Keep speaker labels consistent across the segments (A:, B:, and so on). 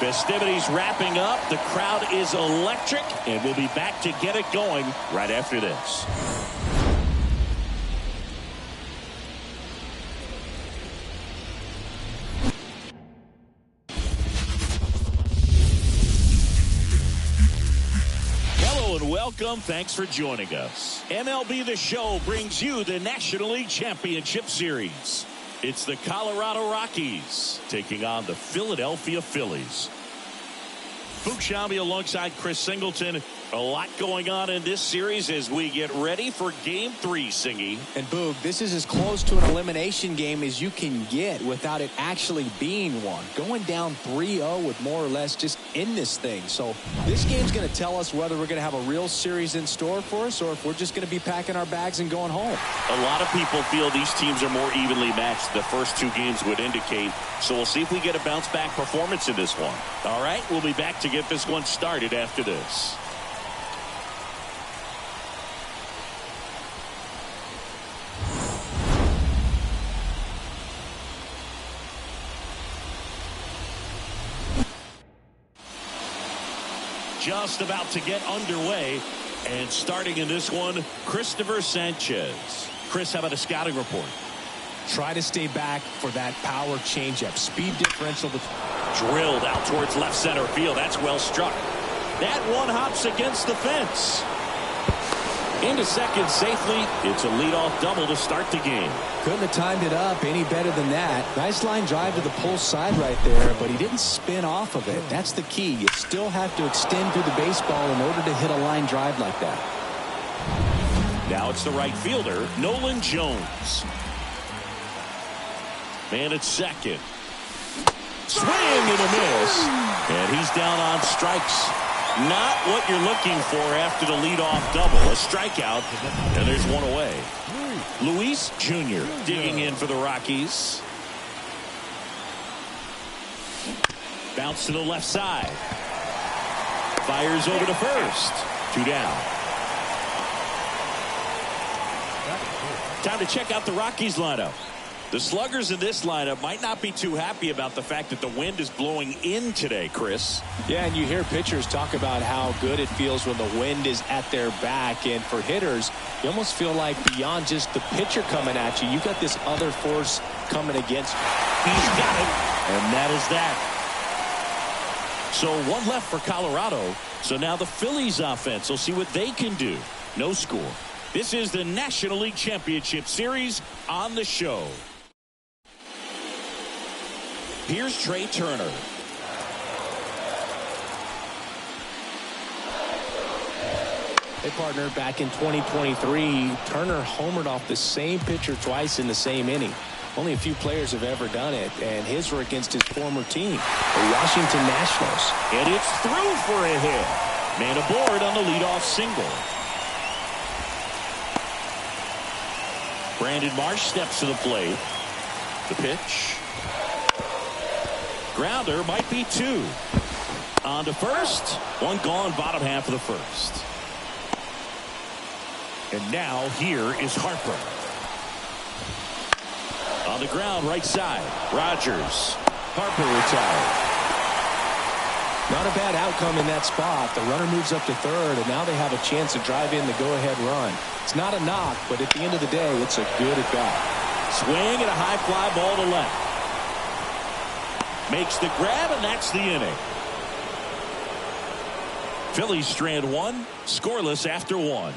A: Festivities wrapping up. The crowd is electric, and we'll be back to get it going right after this. Hello and welcome. Thanks for joining us. MLB The Show brings you the National League Championship Series. It's the Colorado Rockies taking on the Philadelphia Phillies. Boog Sciambi alongside Chris Singleton. A lot going on in this series as we get ready for Game 3, Singy.
B: And Boog, this is as close to an elimination game as you can get without it actually being one. Going down 3-0 would more or less just end this thing. So this game's going to tell us whether we're going to have a real series in store for us or if we're just going to be packing our bags and going home.
A: A lot of people feel these teams are more evenly matched. The first two games would indicate. So we'll see if we get a bounce back performance in this one. All right, we'll be back to get this one started after this. Just about to get underway, and starting in this one, Christopher Sanchez. Chris, how about a scouting report?
B: Try to stay back for that power changeup. Speed differential.
A: Drilled out towards left center field. That's well struck. That one hops against the fence. Into second safely. It's a leadoff double to start the game.
B: Couldn't have timed it up any better than that. Nice line drive to the pull side right there, but he didn't spin off of it. That's the key. You still have to extend through the baseball in order to hit a line drive like that.
A: Now it's the right fielder, Nolan Jones. Man at second. Swing and a miss. And he's down on strikes. Not what you're looking for after the leadoff double. A strikeout, and there's one away. Luis Jr. digging in for the Rockies. Bounce to the left side. Fires over to first. 2 down. Time to check out the Rockies lineup. The sluggers in this lineup might not be too happy about the fact that the wind is blowing in today, Chris.
B: Yeah, and you hear pitchers talk about how good it feels when the wind is at their back. And for hitters, you almost feel like beyond just the pitcher coming at you, you've got this other force coming against you.
A: He's got it, and that is that. So one left for Colorado. So now the Phillies offense will see what they can do. No score. This is the National League Championship Series on the show. Here's Trey Turner.
B: Hey, partner, back in 2023, Turner homered off the same pitcher twice in the same inning. Only a few players have ever done it, and his were against his former team, the Washington Nationals.
A: And it's through for a hit. Man aboard on the leadoff single. Brandon Marsh steps to the plate. The pitch. Grounder might be 2. On to first. One gone, bottom half of the first. And now here is Harper. On the ground, right side. Rogers. Harper retired.
B: Not a bad outcome in that spot. The runner moves up to third, and now they have a chance to drive in the go-ahead run. It's not a knock, but at the end of the day, it's a good at-bat.
A: Swing and a high fly ball to left. Makes the grab, and that's the inning. Phillies strand 1, scoreless after 1.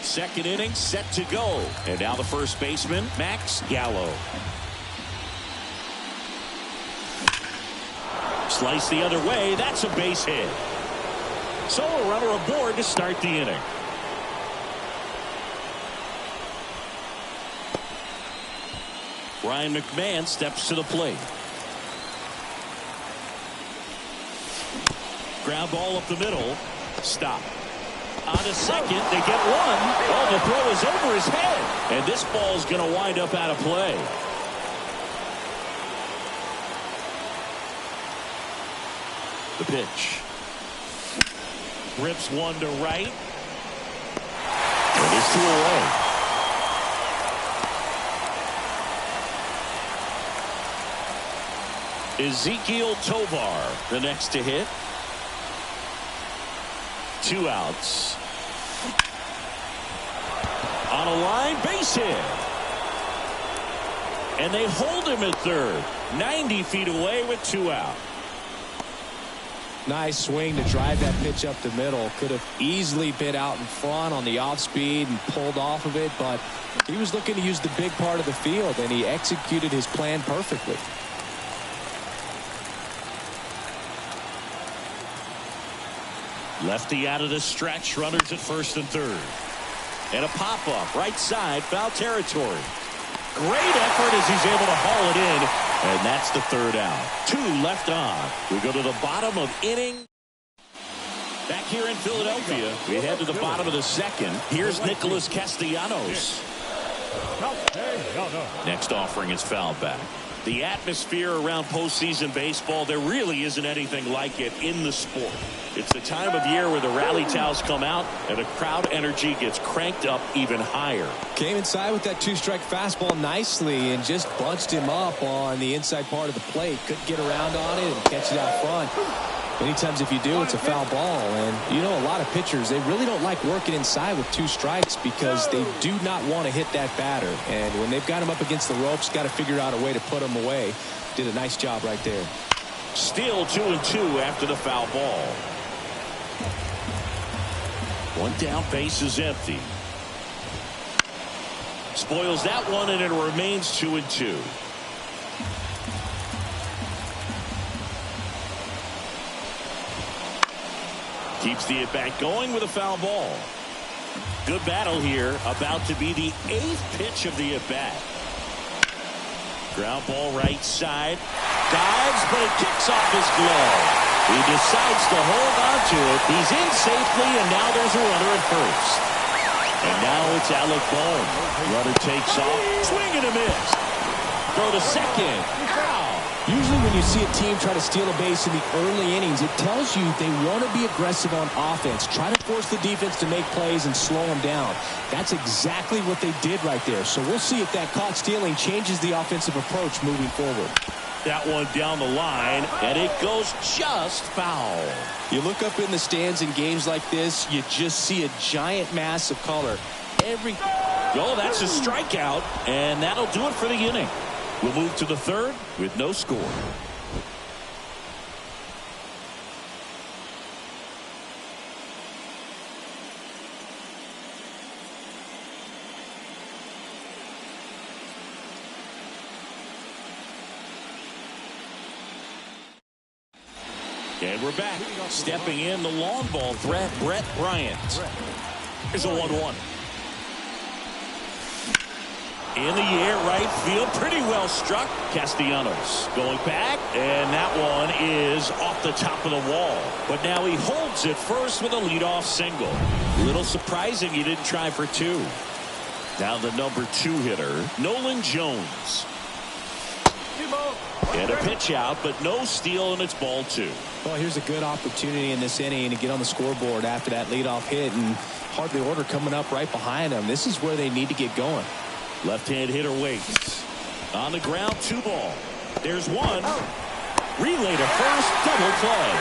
A: Second inning set to go. And now the first baseman, Max Gallo. Slice the other way. That's a base hit. So a runner aboard to start the inning. Ryan McMahon steps to the plate. Ground ball up the middle. Stop. On to second. They get one. Oh, the throw is over his head. And this ball is going to wind up out of play. The pitch. Rips one to right. And this is 2 away. Ezekiel Tovar, the next to hit. 2 outs. On a line, base hit. And they hold him at third. 90 feet away with 2 out.
B: Nice swing to drive that pitch up the middle. Could have easily been out in front on the off speed and pulled off of it, but he was looking to use the big part of the field, and he executed his plan perfectly.
A: Lefty out of the stretch, runners at first and third. And a pop-up, right side, foul territory. Great effort as he's able to haul it in, and that's the 3rd out. 2 left on. We go to the bottom of inning. Back here in Philadelphia, we head to the bottom of the 2nd. Here's Nicholas Castellanos. Next offering is fouled back. The atmosphere around postseason baseball, there really isn't anything like it in the sport. It's the time of year where the rally towels come out and the crowd energy gets cranked up even higher.
B: Came inside with that 2-strike fastball nicely and just bunched him up on the inside part of the plate. Couldn't get around on it and catch it out front. Many times if you do, it's a foul ball. And you know, a lot of pitchers, they really don't like working inside with 2 strikes because they do not want to hit that batter. And when they've got him up against the ropes, got to figure out a way to put him away. Did a nice job right there.
A: Still 2-2 after the foul ball. 1 down, base is empty. Spoils that one, and it remains 2-2. Keeps the at-bat going with a foul ball. Good battle here. About to be the 8th pitch of the at-bat. Ground ball right side. Dives, but it kicks off his glove. He decides to hold on to it. He's in safely, and now there's a runner at first. And now it's Alec Bohm. Runner takes off. Swing and a miss. Throw to second. Ow.
B: Usually when you see a team try to steal a base in the early innings, it tells you they want to be aggressive on offense. Try to force the defense to make plays and slow them down. That's exactly what they did right there. So we'll see if that caught stealing changes the offensive approach moving forward.
A: That one down the line, and it goes just foul.
B: You look up in the stands in games like this, you just see a giant mass of color.
A: Oh, that's a strikeout, and that'll do it for the inning. We'll move to the 3rd with no score. And we're back. Stepping in the long ball threat, Brett Bryant. Here's a 1-1. In the air, right field, pretty well struck. Castellanos going back, and that one is off the top of the wall. But now he holds it first with a leadoff single. A little surprising he didn't try for 2. Now the number 2 hitter, Nolan Jones. And a pitch out, but no steal, and it's ball 2.
B: Well, here's a good opportunity in this inning to get on the scoreboard after that leadoff hit, and hardly order coming up right behind them. This is where they need to get going.
A: Left-hand hitter waits. On the ground, 2 ball. There's 1. Relay to first, double play.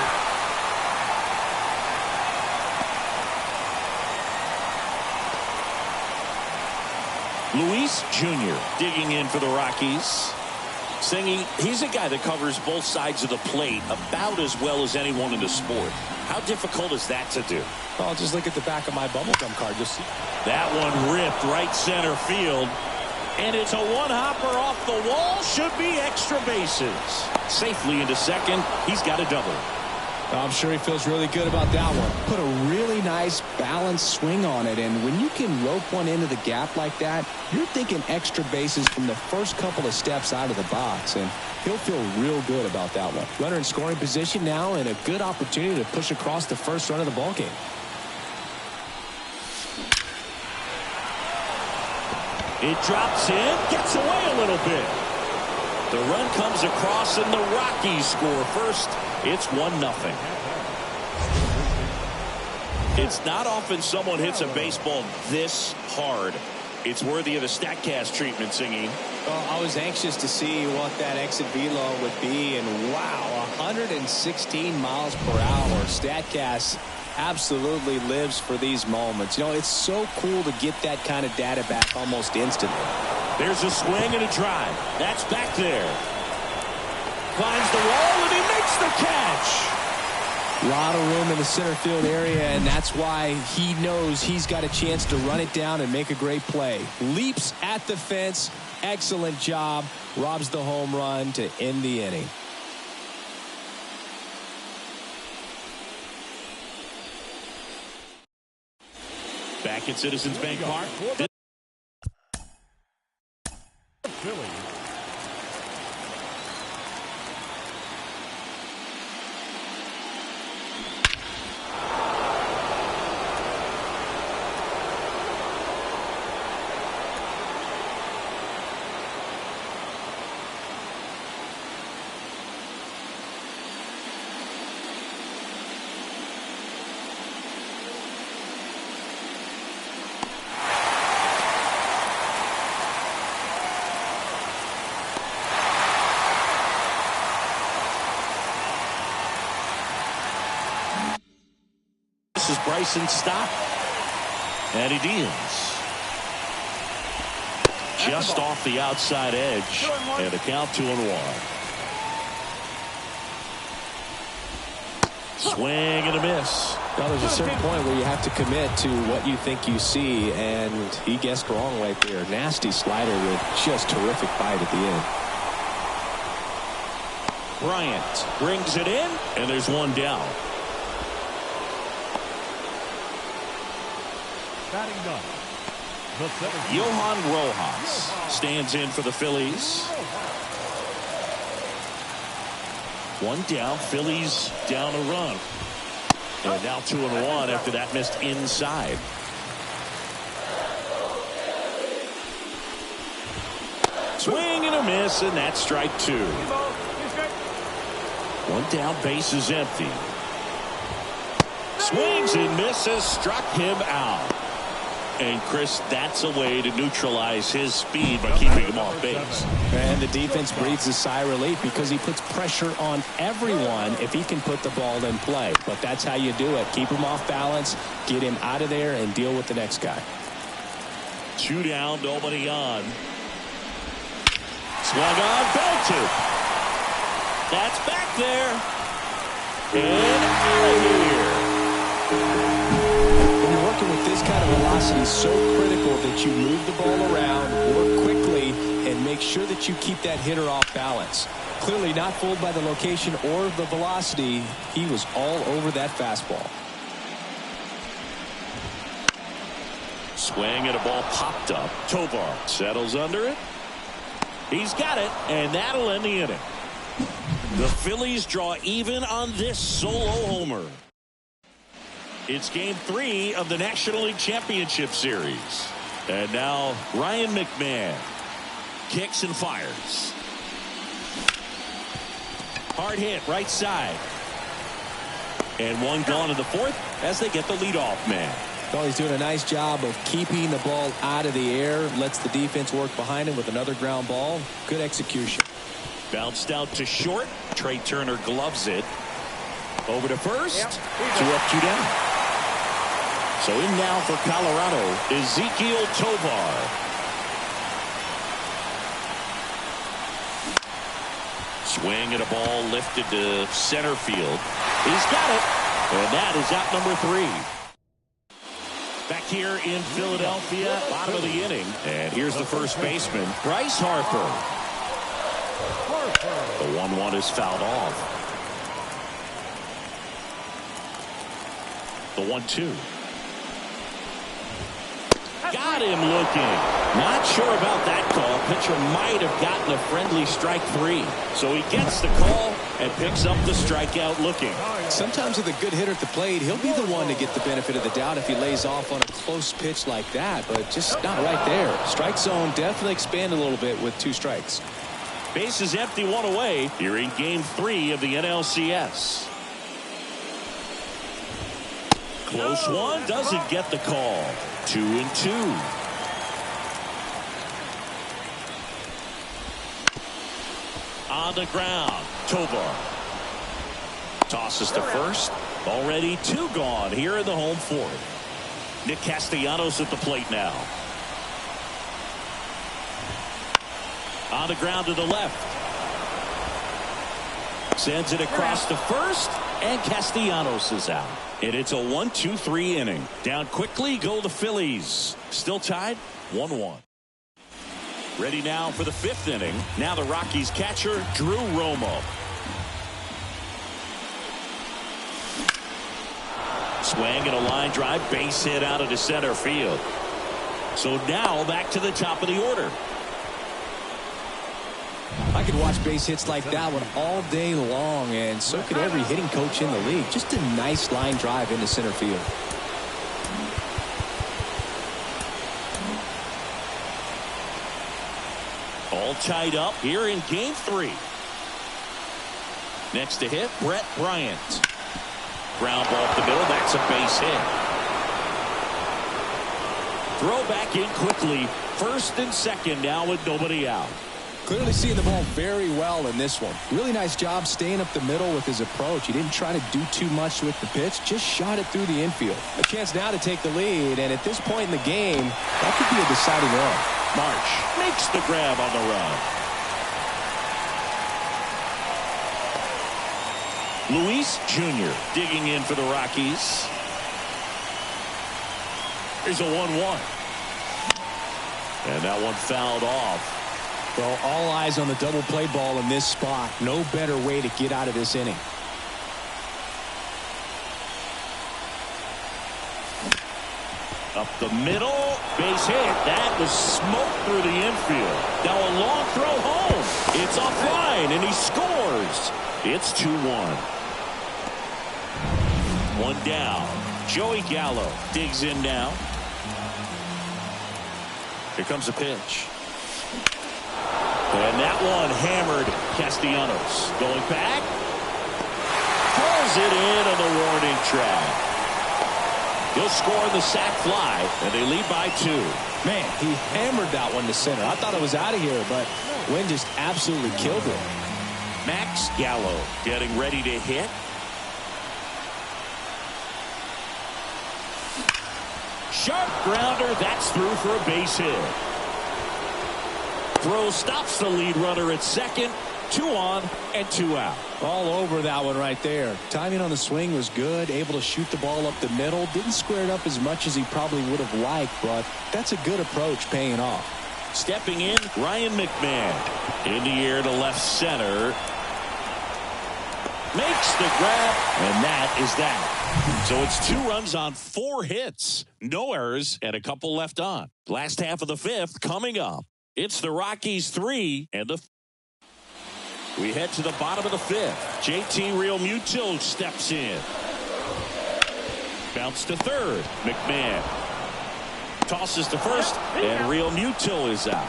A: Luis Jr. digging in for the Rockies. Singing, he's a guy that covers both sides of the plate about as well as anyone in the sport. How difficult is that to do?
B: Well, just look at the back of my bubblegum card. Just
A: that one ripped right center field. And it's a one-hopper off the wall. Should be extra bases. Safely into second. He's got a double.
B: I'm sure he feels really good about that one. Put a really nice balanced swing on it. And when you can rope one into the gap like that, you're thinking extra bases from the first couple of steps out of the box. And he'll feel real good about that one. Runner in scoring position now, and a good opportunity to push across the first run of the ballgame.
A: It drops in, gets away a little bit. The run comes across, and the Rockies score first. It's 1-0. It's not often someone hits a baseball this hard. It's worthy of the StatCast treatment, Singy.
B: Well, I was anxious to see what that exit velo would be, and wow, 116 miles per hour. StatCast absolutely lives for these moments. You know, it's so cool to get that kind of data back almost instantly.
A: There's a swing and a drive. That's back there. Climbs the wall, and he makes the catch.
B: A lot of room in the center field area, and that's why he knows he's got a chance to run it down and make a great play. Leaps at the fence. Excellent job. Robs the home run to end the inning.
A: Back at Citizens Bank Park.
C: Phillies.
A: This is Bryson Stott. And he deals. Just off the outside edge. And the count 2-1. Swing and a miss.
B: Well, there's a certain point where you have to commit to what you think you see, and he guessed wrong right there. Nasty slider with just terrific bite at the end.
A: Bryant brings it in, and there's one down.
C: Batting done.
A: Johan Rojas stands in for the Phillies. One down. Phillies down a run. And now 2-1 after that missed inside. Swing and a miss, and that's strike two. One down, base is empty. Swings and misses, struck him out. And Chris, that's a way to neutralize his speed by keeping him off base.
B: And the defense breathes a sigh of relief because he puts pressure on everyone if he can put the ball in play. But that's how you do it. Keep him off balance, get him out of there, and deal with the next guy.
A: Two down, nobody on. Swung on, belted. That's back there. And out of here.
B: With this kind of velocity, so critical that you move the ball around, work quickly, and make sure that you keep that hitter off balance. Clearly not fooled by the location or the velocity. He was all over that fastball.
A: Swing and a ball popped up. Tovar settles under it. He's got it, and that'll end the inning. The Phillies draw even on this solo homer. It's game 3 of the National League Championship Series. And now Ryan McMahon kicks and fires. Hard hit right side. And one gone in the fourth as they get the leadoff man.
B: Well, he's doing a nice job of keeping the ball out of the air. Lets the defense work behind him with another ground ball. Good execution.
A: Bounced out to short. Trey Turner gloves it. Over to first. 2 up, 2 down. So in now for Colorado, Ezequiel Tovar. Swing and a ball lifted to center field. He's got it. And that is out number 3. Back here in Philadelphia, bottom of the inning. And here's the first baseman, Bryce Harper. The 1-1 is fouled off. The 1-2. Got him looking. Not sure about that call. Pitcher might have gotten a friendly strike 3. So he gets the call and picks up the strikeout looking.
B: Sometimes with a good hitter at the plate, he'll be the one to get the benefit of the doubt if he lays off on a close pitch like that, but just not right there. Strike zone definitely expand a little bit with 2 strikes.
A: Base is empty, 1 away here in game 3 of the NLCS. Close one, doesn't get the call. 2-2. On the ground, Tovar tosses to first. Already 2 gone here in the home fourth. Nick Castellanos at the plate now. On the ground to the left. Sends it across to first, and Castellanos is out. And it's a 1-2-3 inning. Down quickly go the Phillies. Still tied 1-1. Ready now for the 5th inning. Now the Rockies catcher, Drew Romo. Swing and a line drive, base hit out into center field. So now back to the top of the order.
B: I could watch base hits like that one all day long, and so could every hitting coach in the league. Just a nice line drive into center field.
A: All tied up here in game 3. Next to hit, Brett Bryant. Ground ball up the middle. That's a base hit. Throw back in quickly. First and second now with nobody out.
B: Clearly seeing the ball very well in this one. Really nice job staying up the middle with his approach. He didn't try to do too much with the pitch. Just shot it through the infield. A chance now to take the lead, and at this point in the game, that could be a deciding run.
A: March makes the grab on the run. Luis Jr. digging in for the Rockies. Here's a 1-1. And that one fouled off.
B: Well, all eyes on the double play ball in this spot. No better way to get out of this inning.
A: Up the middle, base hit. That was smoke through the infield. Now a long throw home. It's offline, and he scores. It's 2-1. 1 down. Joey Gallo digs in now. Here comes a pitch. And that one hammered Castellanos. Going back. Pulls it in on the warning track. He'll score the sac fly, and they lead by 2.
B: Man, he hammered that one to center. I thought it was out of here, but wind just absolutely killed it.
A: Max Gallo getting ready to hit. Sharp grounder. That's through for a base hit. Throw stops the lead runner at second. 2 on and 2 out.
B: All over that one right there. Timing on the swing was good. Able to shoot the ball up the middle. Didn't square it up as much as he probably would have liked, but that's a good approach paying off.
A: Stepping in, Ryan McMahon. In the air to left center. Makes the grab, and that is that. So it's 2 runs on 4 hits. No errors and a couple left on. Last half of the 5th coming up. It's the Rockies 3 and the. We head to the bottom of the 5th. JT Realmuto steps in. Bounce to third. McMahon tosses to first, and Realmuto is out.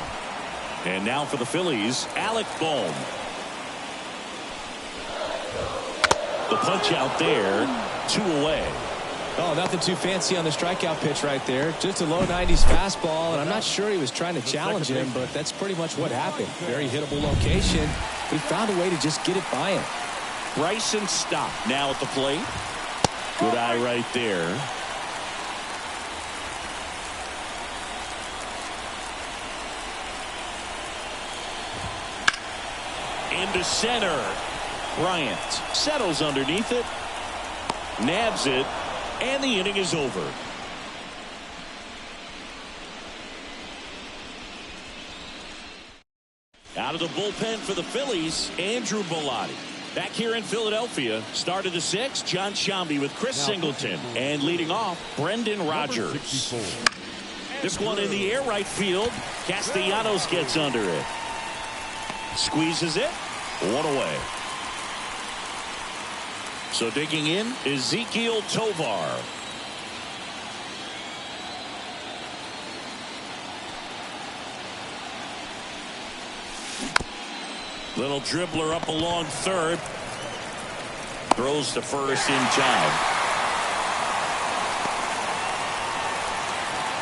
A: And now for the Phillies, Alec Bohm. The punch out there, 2 away.
B: Oh, nothing too fancy on the strikeout pitch right there. Just a low 90s fastball, and I'm not sure he was trying to challenge him, but that's pretty much what happened. Very hittable location. He found a way to just get it by him.
A: Bryson Stott now at the plate. Good eye right there. Into center. Bryant settles underneath it. Nabs it. And the inning is over. Out of the bullpen for the Phillies, Andrew Bellotti. Back here in Philadelphia, start of the 6th, John Sciambi with Chris Singleton. And leading off, Brendan Rodgers. This one in the air right field. Castellanos gets under it. Squeezes it. 1 away. So digging in, Ezequiel Tovar. Little dribbler up along third. Throws to first in time.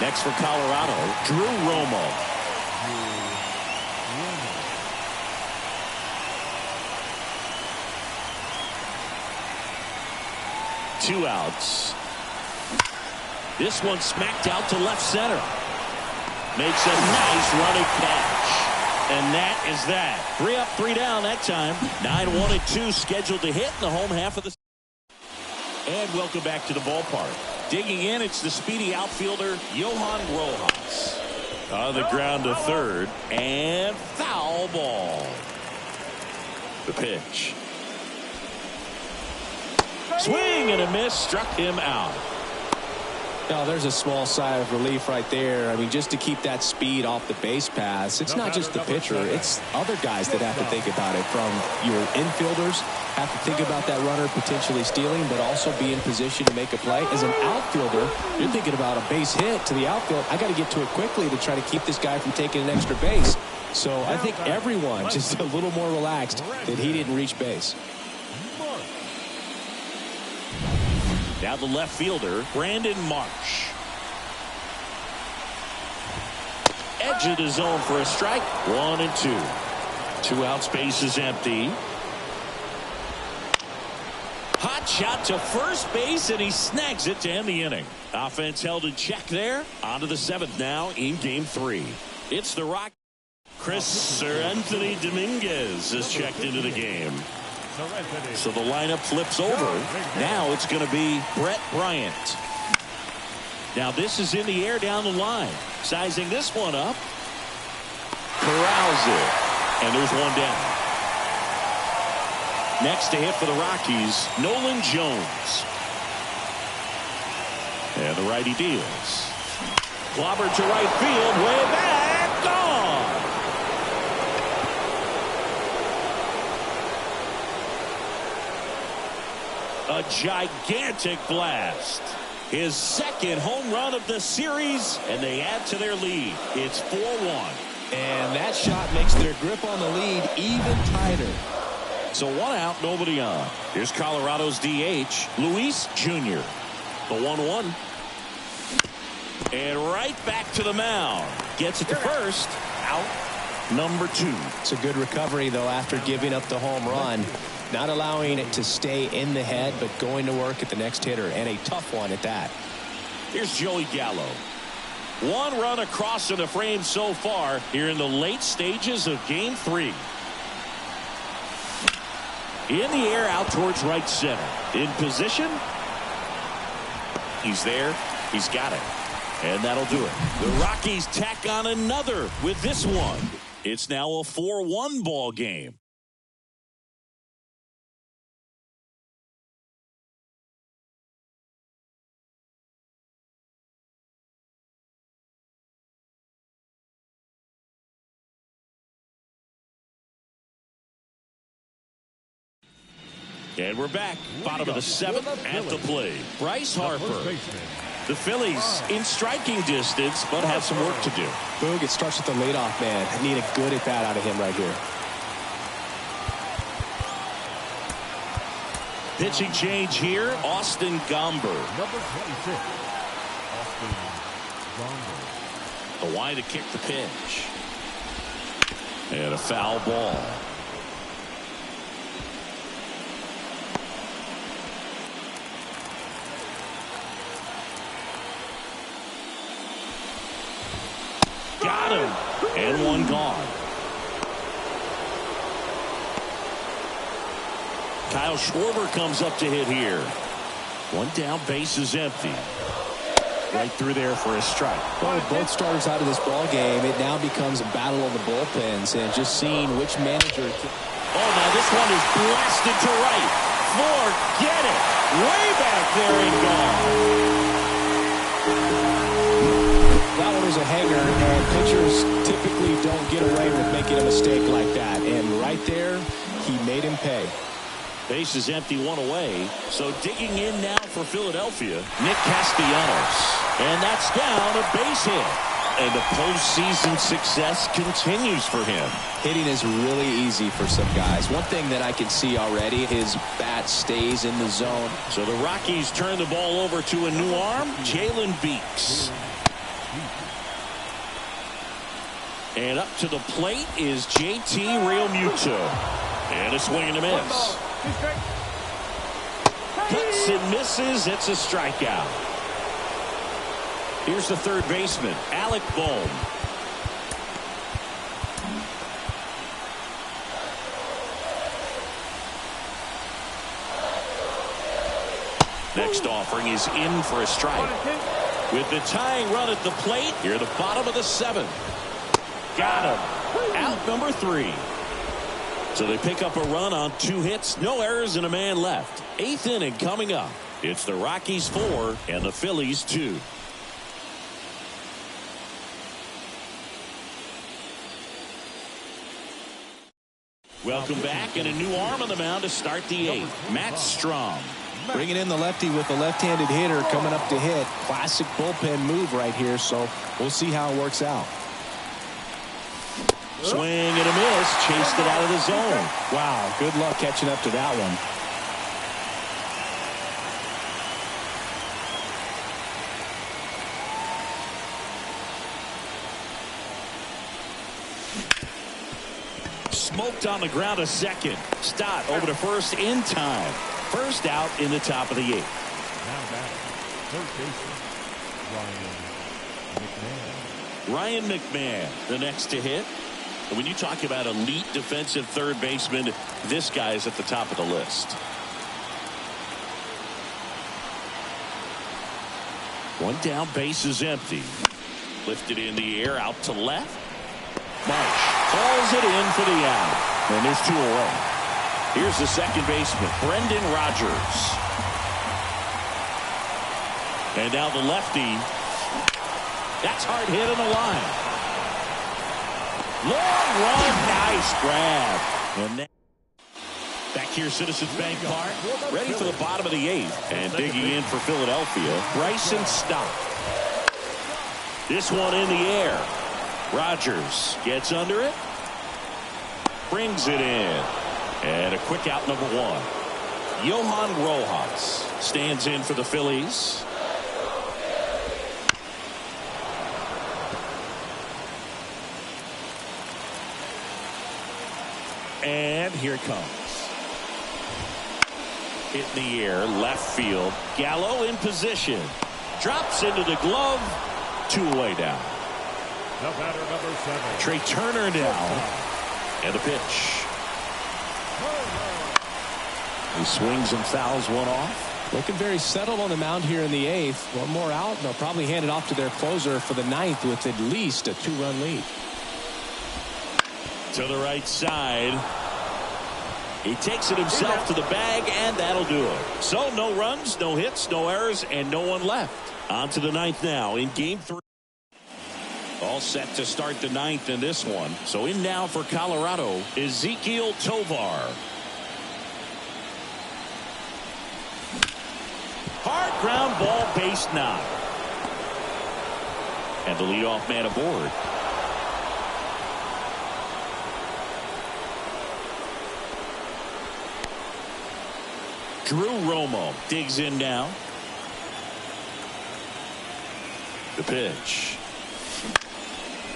A: Next for Colorado, Drew Romo. Two outs. This one smacked out to left center. Makes a nice running catch. And that is that. 3 up, 3 down that time. 9-1 and 2 scheduled to hit in the home half of the. And welcome back to the ballpark. Digging in, it's the speedy outfielder, Johan Rojas. On the ground to third. And foul ball. The pitch. Swing and a miss. Struck him out.
B: Now, there's a small sigh of relief right there. I mean, just to keep that speed off the base pass. It's not just the pitcher. It's other guys that have to think about it. From your infielders, have to think about that runner potentially stealing, but also be in position to make a play. As an outfielder, you're thinking about a base hit to the outfield. I got to get to it quickly to try to keep this guy from taking an extra base. So I think everyone just a little more relaxed that he didn't reach base.
A: Now the left fielder, Brandon Marsh. Edge of the zone for a strike. 1 and 2. 2 out, space is empty. Hot shot to first base, and he snags it to end the inning. Offense held in check there. On to the 7th now in game 3. It's the Rockies. Anthony Dominguez is checked into the game. So the lineup flips over. Now it's going to be Brett Bryant. Now this is in the air down the line. Sizing this one up. Corrals it. And there's one down. Next to hit for the Rockies, Nolan Jones. And the righty deals. Clobbered to right field. Way back. Gone. A gigantic blast. His second home run of the series, and they add to their lead. It's 4-1.
B: And that shot makes their grip on the lead even tighter.
A: So 1 out, nobody on. Here's Colorado's DH, Luis Jr. The 1-1. And right back to the mound. Gets it to first. Out number 2.
B: It's a good recovery, though, after giving up the home run. Not allowing it to stay in the head, but going to work at the next hitter, and a tough one at that.
A: Here's Joey Gallo. 1 run across in the frame so far here in the late stages of game 3. In the air out towards right center. In position. He's there. He's got it. And that'll do it. The Rockies tack on another with this one. It's now a 4-1 ball game. And we're back. Bottom of the 7th at the plate. Bryce Harper. The Phillies in striking distance, but have some work to do.
B: Boog, it starts with the leadoff man. I need a good at bat out of him right here.
A: Pitching change here. Austin Gomber.
C: Number 26. Austin Gomber.
A: The wide to kick the pitch. And a foul ball. Got him. And 1 gone. Kyle Schwarber comes up to hit here. 1 down, base is empty. Right through there for a strike.
B: Well, both starters out of this ball game, it now becomes a battle of the bullpens, and just seeing which manager.
A: Oh, now this one is blasted to right. Forget it. Way back there and gone.
B: That one was a hanger, and pitchers typically don't get away with making a mistake like that. And right there, he made him pay.
A: Base is empty, 1 away. So digging in now for Philadelphia, Nick Castellanos. And that's down, a base hit. And the postseason success continues for him.
B: Hitting is really easy for some guys. One thing that I can see already, his bat stays in the zone.
A: So the Rockies turn the ball over to a new arm, Jalen Beeks. And up to the plate is JT Realmuto. And a swing and a miss. Hits and misses. It's a strikeout. Here's the third baseman, Alec Bohm. Next offering is in for a strike. With the tying run at the plate, here the bottom of the seventh. Got him. Out number 3. So they pick up a run on 2 hits, no errors, and a man left. 8th inning coming up. It's the Rockies 4 and the Phillies 2. Welcome back, and a new arm on the mound to start the 8th. Matt Strom.
B: Bringing in the lefty with the left-handed hitter coming up to hit. Classic bullpen move right here, so we'll see how it works out.
A: Swing and a miss. Chased it out of the zone.
B: Wow, good luck catching up to that one.
A: Smoked on the ground a second. Stott over to first in time. First out in the top of the 8th.
C: Now back, third baseman,
A: Ryan McMahon, the next to hit. And when you talk about elite defensive third baseman, this guy's at the top of the list. One down, base is empty. Lifted in the air, out to left. Marsh calls it in for the out. And there's 2 away. Here's the second baseman, Brendan Rodgers. And now the lefty. That's hard hit on the line. Long run, nice grab. And back here, Citizens Bank Park, ready for the bottom of the 8th. And digging in for Philadelphia, Bryson Stott. This one in the air. Rodgers gets under it. Brings it in. And a quick out, number 1. Johan Rojas stands in for the Phillies. And here it comes. Hit in the air, left field. Gallo in position. Drops into the glove. 2 away down.
C: the batter, number 7.
A: Trey Turner now. And the pitch. He swings and fouls one off.
B: Looking very settled on the mound here in the 8th. One more out, and they'll probably hand it off to their closer for the 9th with at least a 2-run lead.
A: To the right side. He takes it himself to the bag, and that'll do it. So no runs, no hits, no errors, and no one left. On to the 9th now in game 3. All set to start the 9th in this one. So in now for Colorado, Ezequiel Tovar. Hard ground ball, base knock. And the leadoff man aboard. Drew Romo digs in now. The pitch.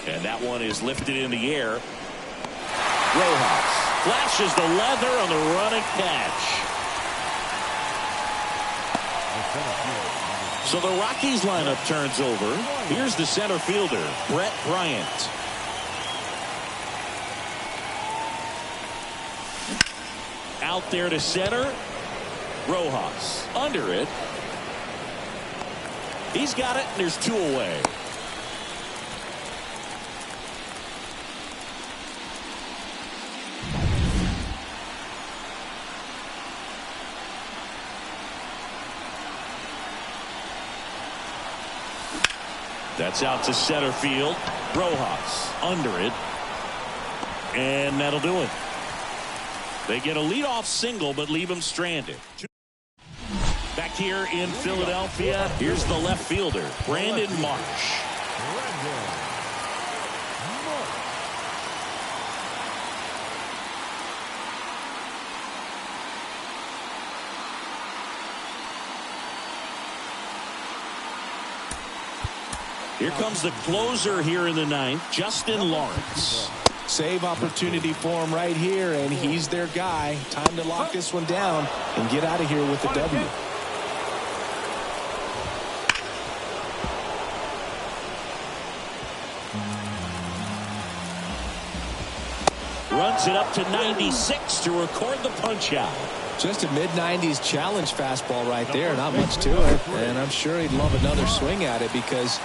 A: And that one is lifted in the air. Rojas flashes the leather on the running catch. So the Rockies lineup turns over. Here's the center fielder, Brett Bryant. Out there to center. Rojas under it. He's got it, and there's 2 away. That's out to center field. Rojas under it. And that'll do it. They get a leadoff single, but leave him stranded. Back here in Philadelphia, here's the left fielder, Brandon Marsh. Here comes the closer here in the ninth, Justin Lawrence.
B: Save opportunity for him right here, and he's their guy. Time to lock this one down and get out of here with a W.
A: Runs it up to 96 to record the punch out.
B: Just a mid-90s challenge fastball right there. Not much to it, and I'm sure he'd love another swing at it because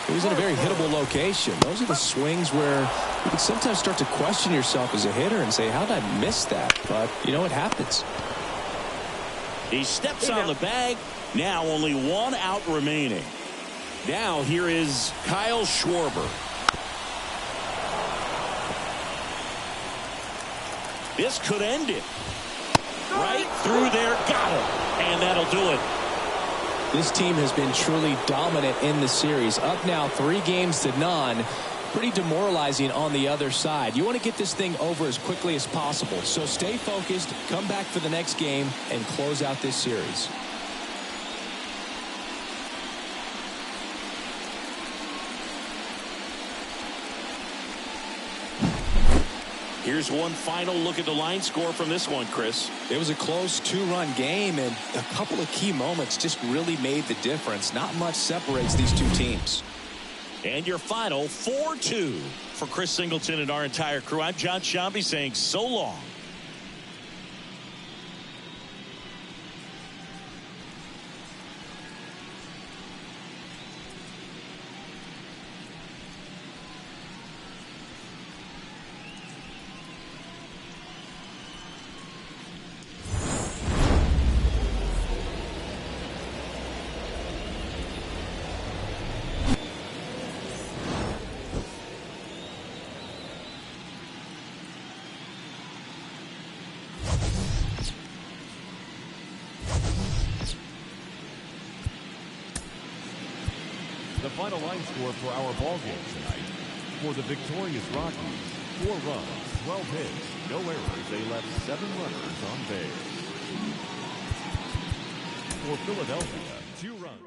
B: it was in a very hittable location. Those are the swings where you can sometimes start to question yourself as a hitter and say, how did I miss that? But, you know, it happens.
A: He steps on the bag. Now only one out remaining. Now here is Kyle Schwarber. This could end it. Right through there. Got him. And that'll do it.
B: This team has been truly dominant in the series. Up now 3-0. Pretty demoralizing on the other side. You want to get this thing over as quickly as possible. So stay focused, come back for the next game, and close out this series.
A: Here's one final look at the line score from this one, Chris.
B: It was a close 2-run game, and a couple of key moments just really made the difference. Not much separates these two teams.
A: And your final 4-2. For Chris Singleton and our entire crew, I'm John Shambi saying so long.
C: The final line score for our ball game tonight. For the victorious Rockies, 4 runs, 12 hits, no errors. They left 7 runners on base. For Philadelphia, 2 runs.